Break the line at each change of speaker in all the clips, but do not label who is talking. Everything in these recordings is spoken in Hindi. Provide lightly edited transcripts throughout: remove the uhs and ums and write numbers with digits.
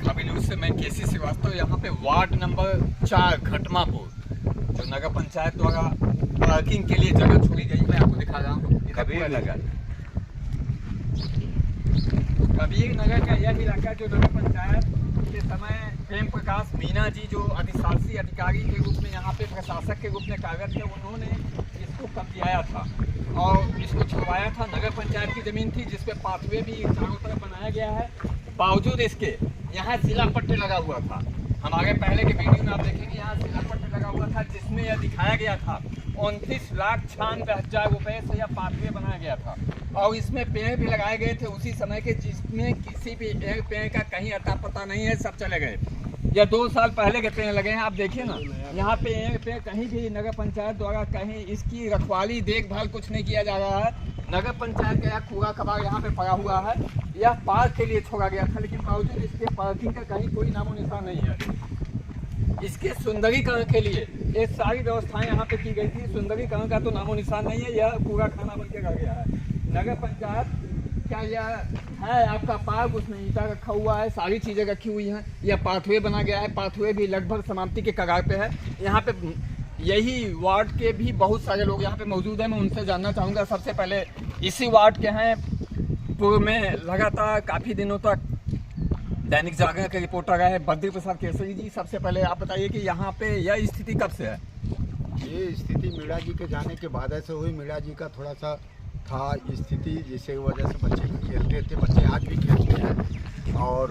काबिलूस से मैं केसी श्रीवास्तव। यहाँ पे वार्ड नंबर 4 घटमापुर जो नगर पंचायत द्वारा पार्किंग के लिए जगह छोड़ी गई, मैं आपको दिखा रहा हूँ। कबीर नगर का यह इलाका जो नगर पंचायत के समय प्रेम प्रकाश मीना जी जो अधिशासी अधिकारी के रूप में यहाँ पे प्रशासक के रूप में कार्यरत थे, उन्होंने इसको कब्जाया था और इसको छुड़वाया था। नगर पंचायत की जमीन थी जिसपे पाथवे भी चारों तरफ बनाया गया है। बावजूद इसके यहाँ शिलापट्ट लगा हुआ था। हमारे पहले के वीडियो में आप देखेंगे यहाँ शिलापट्ट लगा हुआ था जिसमें यह दिखाया गया था 29,96,000 रुपए से यह पाथवे बनाया गया था और इसमें पेड़ भी लगाए गए थे उसी समय के, जिसमें किसी भी एक पेड़ का कहीं अता पता नहीं है, सब चले गए। यह 2 साल पहले के पेड़ लगे हैं, आप देखिए ना। यहाँ पे एक पेड़ कहीं भी नगर पंचायत द्वारा कहीं इसकी रखवाली देखभाल कुछ नहीं किया जा रहा है। नगर पंचायत का कूड़ा कबाड़ यहाँ पे पड़ा हुआ है। यह पार्क के लिए छोड़ा गया था, लेकिन बावजूद इसके पार्किंग का कहीं कोई नामो निशान नहीं है। इसके सुंदरीकरण के लिए ये सारी व्यवस्थाएं यहाँ पे की गई थी। सुंदरीकरण का तो नामो निशान नहीं है, यह कूड़ा खाना बन के रह गया है। नगर पंचायत क्या यह है आपका पार्क, उसमें ईंटा रखा हुआ है, सारी चीज़ें रखी हुई हैं। यह पाथवे बना गया है, पाथवे भी लगभग समाप्ति के कगार पे है। यहाँ पे यही वार्ड के भी बहुत सारे लोग यहाँ पे मौजूद हैं, मैं उनसे जानना चाहूँगा। सबसे पहले इसी वार्ड के हैं, पूर्व में लगातार काफ़ी दिनों तक दैनिक जागरण के रिपोर्टर रहे बद्री प्रसाद केसरी जी। सबसे पहले आप बताइए कि यहाँ पे यह स्थिति कब से है?
ये स्थिति मीणा जी के जाने के बाद ऐसे हुई। मीणा जी का थोड़ा सा था स्थिति जिसकी वजह से बच्चे खेलते थे, बच्चे आज भी खेलते हैं और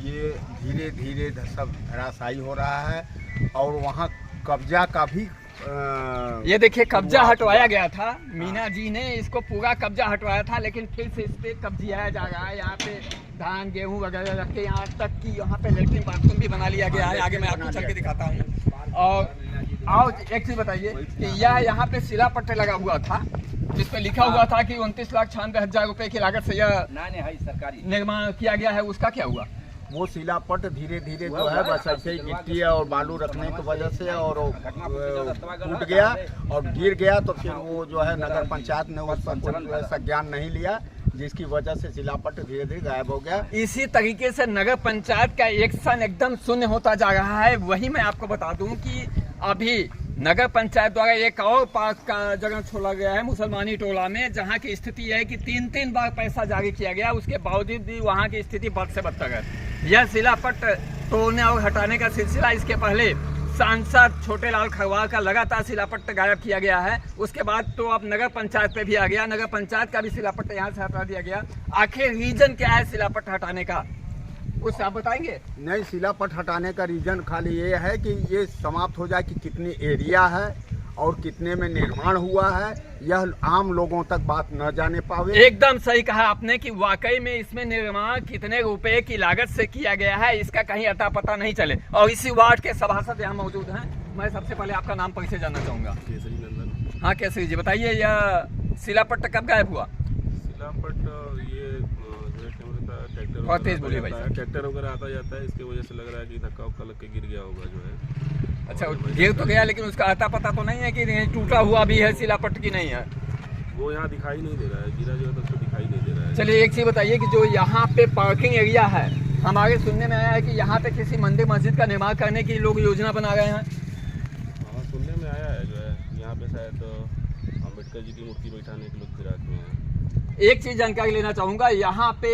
ये धीरे धीरे सब धराशायी हो रहा है और वहाँ कब्जा का भी
ये देखिए कब्जा हटवाया गया था। मीना जी ने इसको पूरा कब्जा हटवाया था, लेकिन फिर से इस पे कब्जियाया जा रहा है। यहाँ पे धान गेहूँ वगैरह रख के, यहाँ तक कि यहाँ पे लेटरिन बाथरूम भी बना लिया गया है। आगे मैं आपको चल के दिखाता हूँ। और एक चीज़ बताइए कि यह यहाँ पे शिलापट्ट लगा हुआ था जिसपे लिखा हुआ था कि 29,96,000 रुपए की लागत से यह सरकारी निर्माण किया गया है, उसका क्या हुआ?
वो शिलापट्ट धीरे धीरे जो है बस ऐसे ही गिट्टी और बालू रखने की वजह से और टूट गया और गिर गया। तो फिर वो जो है नगर पंचायत ने उस पर कोई ऐसा ज्ञान नहीं लिया, जिसकी वजह से शिलापट्ट धीरे धीरे गायब हो गया।
इसी तरीके से नगर पंचायत का एक्शन एकदम शून्य होता जा रहा है। वही मैं आपको बता दूं कि अभी नगर पंचायत द्वारा एक और पार्क का जगह छोड़ा गया है मुसलमानी टोला में, जहां की स्थिति यह है कि 3-3 बार पैसा जारी किया गया, उसके बावजूद भी वहां की स्थिति बद से बदतर है। यह शिलापट्ट तोड़ने और हटाने का सिलसिला, इसके पहले सांसद छोटेलाल खरवार का लगातार शिलापट्ट गायब किया गया है। उसके बाद तो अब नगर पंचायत पे भी आ गया, नगर पंचायत का भी शिलापट्ट यहाँ से हटा दिया गया। आखिर रीजन क्या है शिलापट्ट हटाने का, कुछ आप बताएंगे?
नहीं, शिलापट्ट हटाने का रीजन खाली ये है कि ये समाप्त हो जाए कि कितनी एरिया है और कितने में निर्माण हुआ है, यह आम लोगों तक बात न जाने पावे।
एकदम सही कहा आपने कि वाकई में इसमें निर्माण कितने रुपए की लागत से किया गया है इसका कहीं अता पता नहीं चले। और इसी वार्ड के सभासद यहाँ मौजूद हैं। मैं सबसे पहले आपका नाम परिचय जानना चाहूँगा।
केसरी नंदन।
हाँ केसरी जी, बताइए यह शिलापट्ट कब गायब हुआ?
शिलापट्ट ये ट्रैक्टर वगैरह आता जाता है, इसके वजह से लग रहा है कि धक्का उक्का लग के गिर गया होगा जो है।
अच्छा, गिर तो गया, लेकिन उसका अता पता तो नहीं है कि टूटा हुआ भी है शिलापट्ट की नहीं है?
वो यहाँ दिखाई नहीं दे रहा है, गिरा जो है तो दिखाई नहीं दे रहा है।
चलिए एक चीज़ बताइए कि जो यहाँ पे पार्किंग एरिया है, हमारे सुनने में आया है कि यहाँ पे किसी मंदिर मस्जिद का निर्माण करने की लोग योजना बना रहे हैं।
हाँ, सुनने में आया है जो है यहाँ पे शायद अम्बेडकर जी की मूर्ति बैठाने के लोग फिराक में हैं।
एक चीज जानकारी लेना चाहूंगा, यहाँ पे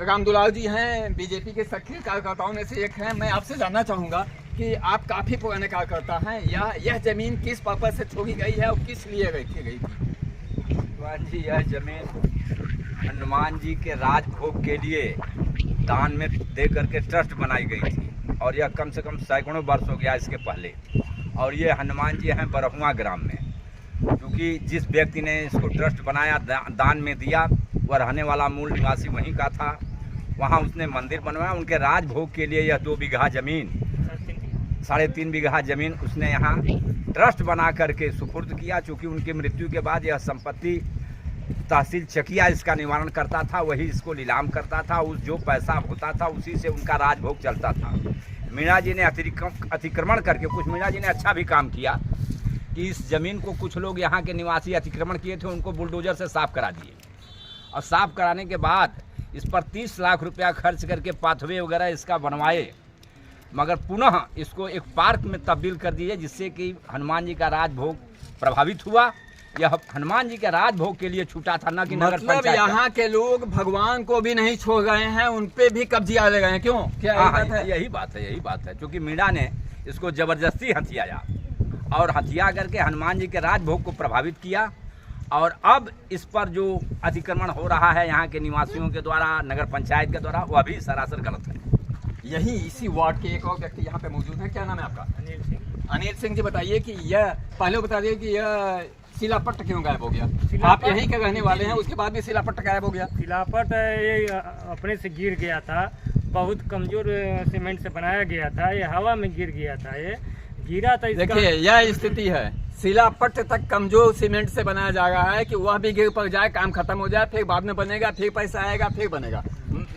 रामदुलाल जी हैं, बीजेपी के सक्रिय कार्यकर्ताओं में से एक हैं। मैं आपसे जानना चाहूंगा कि आप काफी पुराने कार्यकर्ता हैं, यह जमीन किस पर्पज से छोड़ी गई है और किस लिए रखी गई थी?
जी, यह जमीन हनुमान जी के राजभोग के लिए दान में दे करके ट्रस्ट बनाई गई थी और यह कम से कम सैकड़ों वर्ष हो गया इसके पहले। और ये हनुमान जी हैं बरहुआ ग्राम में, क्योंकि जिस व्यक्ति ने इसको ट्रस्ट बनाया, दान में दिया, वह रहने वाला मूल निवासी वहीं का था। वहाँ उसने मंदिर बनवाया। उनके राजभोग के लिए यह 2 बीघा जमीन, 3.5 बीघा जमीन उसने यहाँ ट्रस्ट बना करके सुपुर्द किया। चूँकि उनकी मृत्यु के बाद यह संपत्ति तहसील चकिया इसका निवारण करता था, वही इसको नीलाम करता था। उस जो पैसा होता था उसी से उनका राजभोग चलता था। मीणा जी ने अतिक्रमण करके, कुछ मीणा जी ने अच्छा भी काम किया कि इस ज़मीन को कुछ लोग यहाँ के निवासी अतिक्रमण किए थे, उनको बुलडोजर से साफ़ करा दिए और साफ़ कराने के बाद इस पर 30 लाख रुपया खर्च करके पाथवे वगैरह इसका बनवाए, मगर पुनः इसको एक पार्क में तब्दील कर दिए, जिससे कि हनुमान जी का राजभोग प्रभावित हुआ। यह हनुमान जी के राजभोग के लिए छूटा था, न कि नगर
मतलब
पंचायत।
यहाँ के लोग भगवान को भी नहीं छोड़ गए हैं, उन पे भी कब्जा ले गए हैं। क्यों? क्या
हाँ,
बात है?
यही बात है क्योंकि मीणा ने इसको जबरदस्ती हथियाया और हथिया करके हनुमान जी के राजभोग को प्रभावित किया। और अब इस पर जो अतिक्रमण हो रहा है यहाँ के निवासियों के द्वारा, नगर पंचायत के द्वारा, वह भी सरासर गलत है।
यही इसी वार्ड के एक और व्यक्ति यहाँ पे मौजूद है। क्या नाम है आपका? अनिल सिंह जी, बताइए कि यह पहले बता दिए कि यह शिलापट्ट क्यों गायब हो गया? आप यहीं के रहने वाले हैं, उसके बाद भी शिलापट्ट गायब हो गया?
शिलापट्ट ये अपने से गिर गया था, बहुत कमजोर सीमेंट से बनाया गया था, ये हवा में गिर गया था, ये गिरा था।
देखिए यह स्थिति है, शिलापट्ट तक कमजोर सीमेंट से बनाया जा रहा है कि वह भी गिर पड़ जाए, काम खत्म हो जाए, फिर बाद में बनेगा, फिर पैसा आएगा, फिर बनेगा।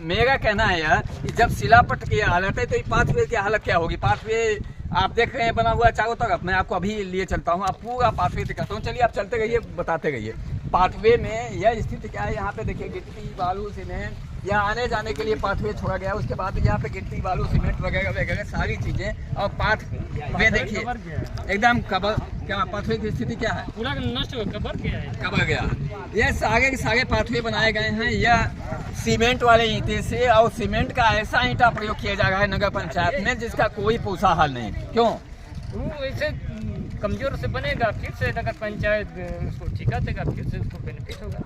मेरा कहना है यह कि जब शिलापट्ट की हालत है तो ये पाथवे की हालत क्या होगी? पाथवे आप देख रहे हैं बना हुआ चारों तरफ। मैं आपको अभी लिए चलता हूँ, आप पूरा पाथवे दिखाता हूँ। चलिए आप चलते रहिए, बताते रहिए पाथवे में यह स्थिति क्या है। यहाँ पे देखिए गिट्टी बालू सीमेंट, यहाँ आने जाने के लिए पाथवे छोड़ा गया, उसके बाद यहाँ पे गिट्टी बालू सीमेंट वगैरह वगैरह सारी चीजें। और पाथवे देखिए एकदम कबर, क्या पाथवे की स्थिति क्या है?
पूरा नष्ट कबर गया है,
कबर गया। यह सारे के सारे पाथवे बनाए गए हैं यह सीमेंट वाले ईंटे से, और सीमेंट का ऐसा ईंटा प्रयोग किया जा रहा है नगर पंचायत में जिसका कोई पूछा हाल नहीं। क्यों?
वो ऐसे कमजोर से बनेगा, फिर से नगर पंचायत उसको ठेका देगा, फिर से उसको बेनिफिट होगा।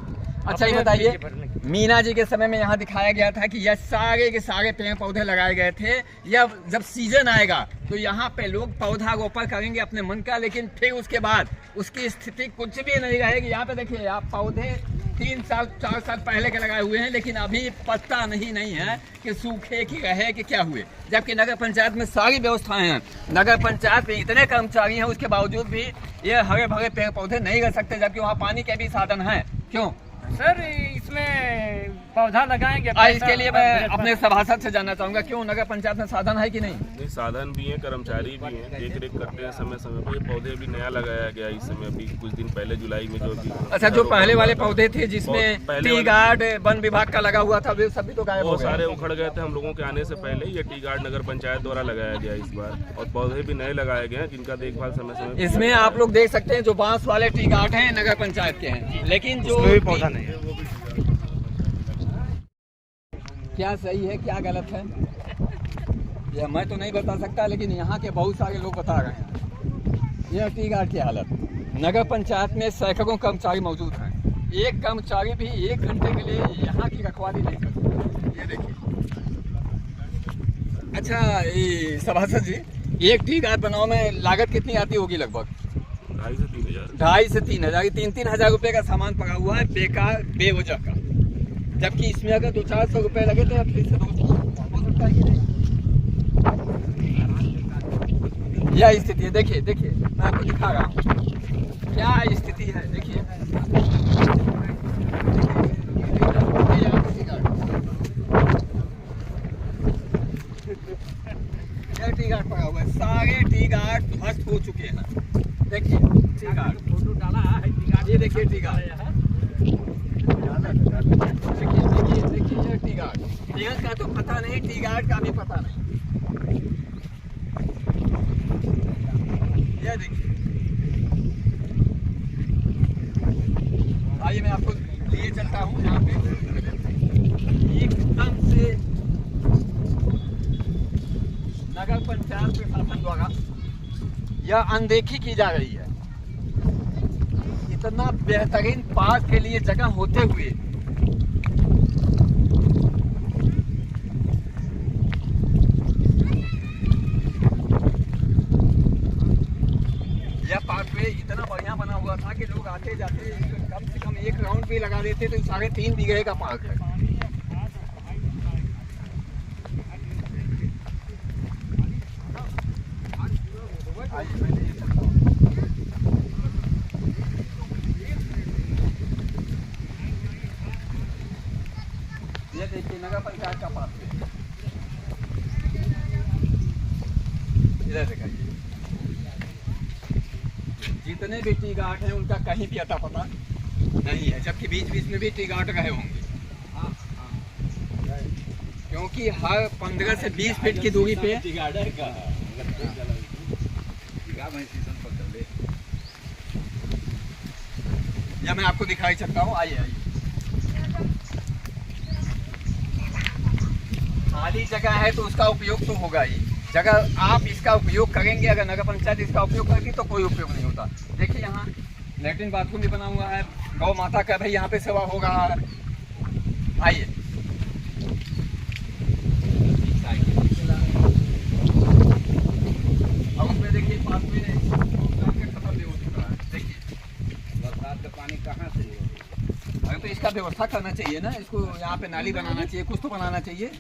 अच्छा ये बताइए, मीना जी के समय में यहाँ दिखाया गया था कि यह सारे के सारे पेड़ पौधे लगाए गए थे। यह जब सीजन आएगा तो यहाँ पे लोग पौधा रोपण करेंगे अपने मन का, लेकिन फिर उसके बाद उसकी स्थिति कुछ भी नहीं रहेगी। यहाँ पे देखिए आप पौधे 3 साल 4 साल पहले के लगाए हुए हैं, लेकिन अभी पता नहीं है कि सूखे की रहे कि क्या हुए। जबकि नगर पंचायत में सारी व्यवस्थाएं हैं, नगर पंचायत में इतने कर्मचारी हैं, उसके बावजूद भी ये हरे भरे पेड़ पौधे नहीं रह सकते, जबकि वहाँ पानी के भी साधन हैं। क्यों
सर? इसमें पौधा लगाएंगे,
इसके लिए मैं अपने सभासद से जानना चाहूंगा, क्यों नगर पंचायत में साधन है कि नहीं?
नहीं, साधन भी हैं, कर्मचारी भी हैं, देख रेख करते हैं समय समय पर। ये पौधे भी नया लगाया गया इस समय, अभी कुछ दिन पहले जुलाई में जो भी।
अच्छा, जो पहले वाले पौधे थे जिसमें टी गार्ड वन विभाग का लगा हुआ था, वे सभी तो गायब हो
वो
गए।
सारे उखड़ गए थे हम लोगों के आने से पहले। ये टी गार्ड नगर पंचायत द्वारा लगाया गया इस बार, और पौधे भी नए लगाए गए हैं जिनका देखभाल समय समय।
इसमें आप लोग देख सकते हैं जो बांस वाले टी गार्ड हैं नगर पंचायत के हैं, लेकिन जो पौधा नहीं है। क्या सही है क्या गलत है यह मैं तो नहीं बता सकता, लेकिन यहाँ के बहुत सारे लोग बता रहे हैं। यह टी गार्ड की हालत, नगर पंचायत में सैकड़ों कर्मचारी मौजूद हैं, एक कर्मचारी भी 1 घंटे के लिए यहाँ की रखवाली नहीं करता। ये देखिए। अच्छा ये सभासद जी, एक टी गार्ड बनाने में लागत कितनी आती होगी? लगभग
2,500 से 3,000।
2,500 से 3,000, 3-3 हज़ार रुपये का सामान पड़ा हुआ है बेकार बेवजह का। जबकि इसमें अगर 200-400 रुपये लगे तो फिर से हो सकता है कि नहीं। यह स्थिति है, देखिए देखिए मैं आपको दिखा रहा हूँ क्या स्थिति है। देखिए यह टी गार्ड पड़ा हुआ है, सारे टी गार्ड ध्वस्त हो चुके हैं। देखिए टी गार्ड, फोटो डाला है टी गार्ड, ये देखिए टी गार्ड, देखिए ये टी गार्ड। पेड़ का तो पता नहीं, टी गार्ड का भी पता नहीं। ये देखिए, आइए मैं आपको लिए चलता हूँ यहाँ पे। एकदम से नगर पंचायत प्रशासन द्वारा यह अनदेखी की जा रही है। इतना बेहतरीन पार्क के लिए जगह होते हुए यह पार्कवे इतना बढ़िया बना हुआ था कि लोग आते जाते कम से कम 1 राउंड भी लगा देते तो 3.5 बीघे का पार्क है। ये देखिए नगर पंचायत का पार्क है, इधर दिखाइए। जितने भी टी गार्ड हैं उनका कहीं भी अता पता नहीं है, जबकि बीच बीच में भी टी गार्ड रहे होंगे। क्योंकि हर 15 से 20 फीट की दूरी पे या मैं आपको दिखाई सकता हूँ। आइए आइए, खाली जगह है तो उसका उपयोग तो होगा ही। जगह आप इसका उपयोग करेंगे, अगर नगर पंचायत इसका उपयोग करेगी तो कोई उपयोग नहीं होता। देखिए यहाँ लेटरिन बाथरूम भी बना हुआ है, गौ माता का भी यहाँ पे सेवा हो रहा है। आइए, अब उसमें देखिए पास में खत्म भी हो चुका है। देखिए
बरसात का पानी कहाँ से होगा?
अरे तो इसका व्यवस्था करना चाहिए ना, इसको यहाँ पे नाली बनाना चाहिए, कुछ तो बनाना चाहिए।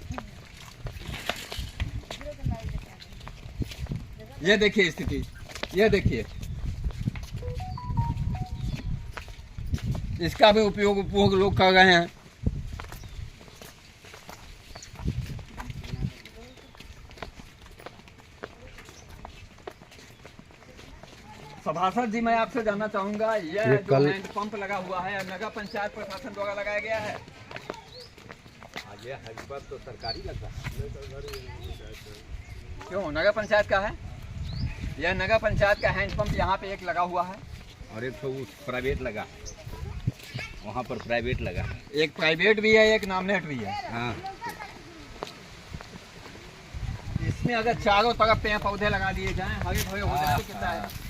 ये देखिए स्थिति, ये देखिए, इसका भी उपयोग लोग कर रहे हैं। सभासद जी, मैं आपसे जानना चाहूंगा, यह जो हैंड पंप लगा हुआ है नगर पंचायत प्रशासन द्वारा लगाया गया है?
आगे हैंडपंप तो सरकारी लगा है।
क्यों, नगर पंचायत का है? यह नगर पंचायत का हैंड पंप यहाँ पे एक लगा हुआ है
और एक तो प्राइवेट लगा, वहाँ पर प्राइवेट लगा है।
एक प्राइवेट भी है, एक नॉमिनेट भी है।
हाँ,
इसमें अगर चारों तरफ पेड़ पौधे लगा दिए जाएं, हरे भरे हो जाए तो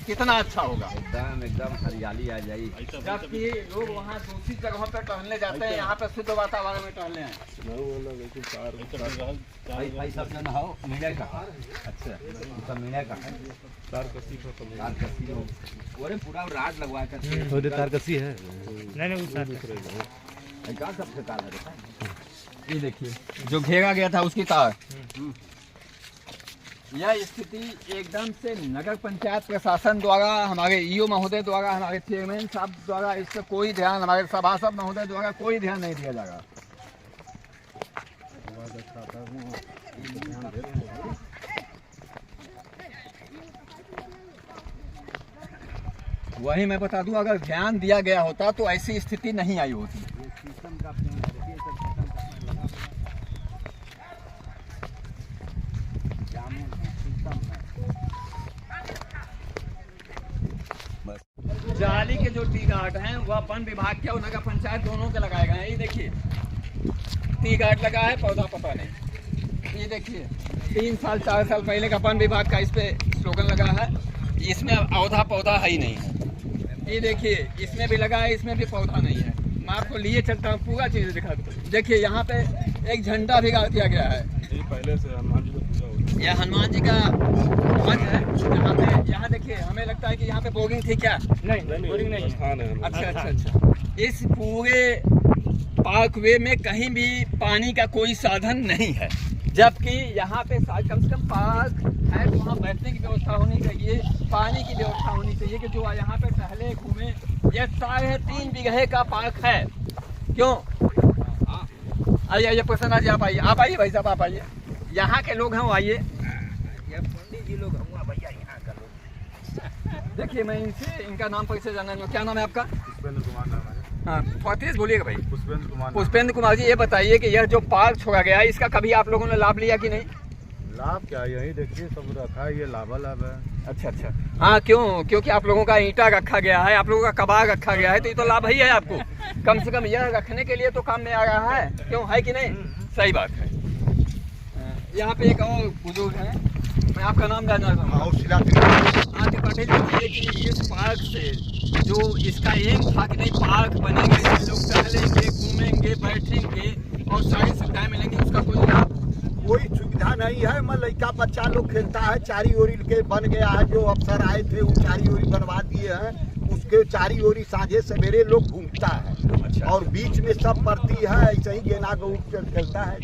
कितना अच्छा होगा।
एकदम हरियाली आ जाएगी।
जबकि लोग वहाँ दूसरी जगहों पर टहलने जाते हैं, यहाँ पे शुद्ध वातावरण में टहलने हैं।
भाई सब जन हो मीडिया का? अच्छा, सब मीडिया का है। तार कसी हो, अरे पूरा राड लगवा कर
तार कसी है।
नहीं
क्या सब तार है?
ये देखिए जो घेरा गया था उसकी तार। यह स्थिति एकदम से नगर पंचायत प्रशासन द्वारा, हमारे ईओ महोदय द्वारा, हमारे चेयरमैन साहब द्वारा इस पर कोई ध्यान, हमारे सभासद महोदय द्वारा कोई ध्यान नहीं दिया जा रहा। वही मैं बता दूं, अगर ध्यान दिया गया होता तो ऐसी स्थिति नहीं आई होती। जाली के जो टी गार्ड हैं वह वन विभाग के और नगर पंचायत दोनों के लगाए गए हैं। ये देखिए टी गार्ड लगा है, पौधा पता नहीं। ये देखिए 3 साल 4 साल पहले का वन विभाग का इस पे स्लोगन लगा है, इसमें पौधा पौधा है ही नहीं है। ये देखिए इसमें भी लगा है, इसमें भी पौधा नहीं है। मैं आपको लिए चलता हूँ, पूरा चीज दिखा दूँ। देखिए यहाँ पे एक झंडा भी गाड़ दिया गया है।
पहले से हनुमान जी का पूजा होता है।
यह हनुमान जी का मंच है यहाँ पे। यहाँ देखिए, हमें लगता है कि यहाँ पे बोरिंग थी क्या?
नहीं, बोरिंग नहीं है।
स्थान है।
अच्छा। इस पूरे पार्क वे में कहीं भी पानी का कोई साधन नहीं है, जबकि यहाँ पे कम से कम पार्क है तो वहाँ बैठने की व्यवस्था होनी चाहिए, पानी की व्यवस्था होनी चाहिए कि जो यहाँ पे टहले घूमे। यह 3.5 बीघे का पार्क है। क्यों? आइए प्रसन्ना जी, आप आइए भाई साहब, आप आइए। यहाँ के लोग हैं वो आइए।
पंडित जी लोग हम भैया यहाँ का लोग।
देखिए मैं इनसे इनका नाम परिचय जानना है। क्या नाम है आपका?
पुष्पेंद्र कुमार नाम है।
हाँ, बहुत तेज बोलिएगा भाई।
पुष्पेंद्र कुमार
जी, ये बताइए कि यह जो पार्क छोड़ा गया है इसका कभी आप लोगों ने लाभ लिया कि नहीं?
लाभ क्या, यही देखिए सब रखा है, ये लाभ है।
अच्छा। हाँ, क्योंकि आप लोगों का ईंटा रखा गया है, आप लोगों का कबाड़ रखा गया है, तो ये तो लाभ ही है आपको। कम से कम यह रखने के लिए तो काम में आ रहा है। क्यों, है कि नहीं? सही बात है। यहाँ पे एक और बुजुर्ग है, मैं आपका नाम जानना चाहूँगा। पाटिल जी, कि इस पार्क से जो इसका एम था कि नहीं पार्क बनेंगे, लोग टहलेंगे, घूमेंगे, बैठेंगे और सारी सुविधाएं मिलेंगी, उसका कोई लाभ?
कोई सुविधा नहीं है। मैं लड़का बच्चा लोग खेलता है, चारी ओरी के बन गया है। जो अफसर आए थे वो चारी ओरी बनवा दिए हैं, उसके चारी ओरी साझे सवेरे लोग घूमता है। अच्छा। और बीच में सब पड़ती है, ऐसे ही गेना गौ खेलता है।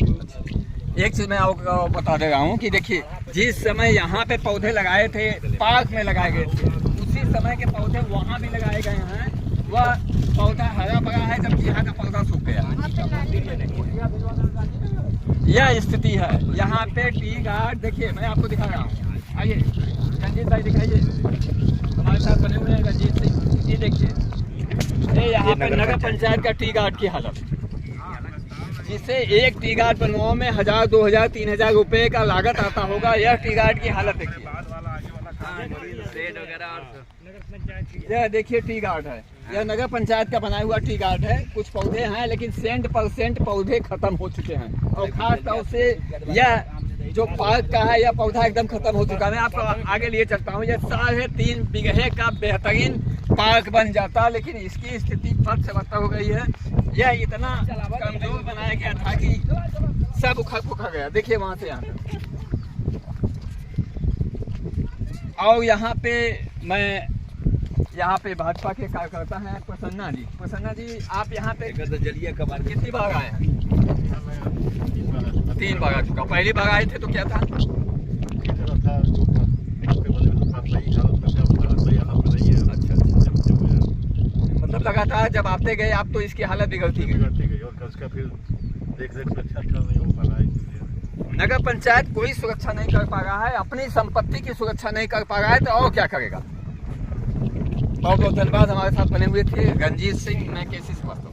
एक चीज मैं आपको बता दे रहा हूँ कि देखिए, जिस समय यहाँ पे पौधे लगाए थे, पार्क में लगाए गए थे, उसी समय के पौधे वहाँ भी लगाए गए हैं। वह पौधा हरा भरा है, जबकि यहाँ का पौधा सूख गया। यह स्थिति है यहाँ पे। टी गार्ड देखिए, मैं आपको दिखा रहा हूँ। आइए रंजीत भाई दिखाइए, हमारे साथ बने हुए हैं रंजीत सिंह। ये देखिए, ये यहाँ पे नगर पंचायत का टी गार्ड की हालत। जिसे एक टी गार्ड बनवाओ में 1000, 2000, 3000 रुपए का लागत आता होगा, यह टी गार्ड की हालत देखिए। यह देखिए टी गार्ड है, यह नगर पंचायत का बनाया हुआ टी गार्ड है। कुछ पौधे हैं लेकिन 100% पौधे खत्म हो चुके हैं, और खास तौर से यह जो पार्क का है, यह पौधा एकदम खत्म हो चुका है। मैं आपको आगे लिए चलता हूँ। यह 3.5 बीघे का बेहतरीन पार्क बन जाता, लेकिन इसकी स्थिति फट से बदतर हो गई है। यह इतना कमजोर बनाया गया था कि सब उखड़ पुखड़ गया। देखिए वहाँ से यहाँ तक। और यहाँ पे मैं भाजपा के कार्यकर्ता हैं प्रसन्ना जी। प्रसन्ना जी, आप यहाँ पे
जलिए कबाड़
कितनी बार आए हैं? 3 बार आ चुका। पहली बार आए थे तो क्या था? अच्छा, मतलब लगातार जब आते गए आप तो इसकी हालत बिगड़ती गई।
और उसका फिर देख सुरक्षा नहीं हो पा रहा है।
नगर पंचायत कोई सुरक्षा नहीं कर पा रहा है, अपनी संपत्ति की सुरक्षा नहीं कर पा रहा है, तो और क्या करेगा। बहुत बहुत धन्यवाद। हमारे साथ बने हुए थे रंजीत सिंह, मैं केसी श्रीवास्तव।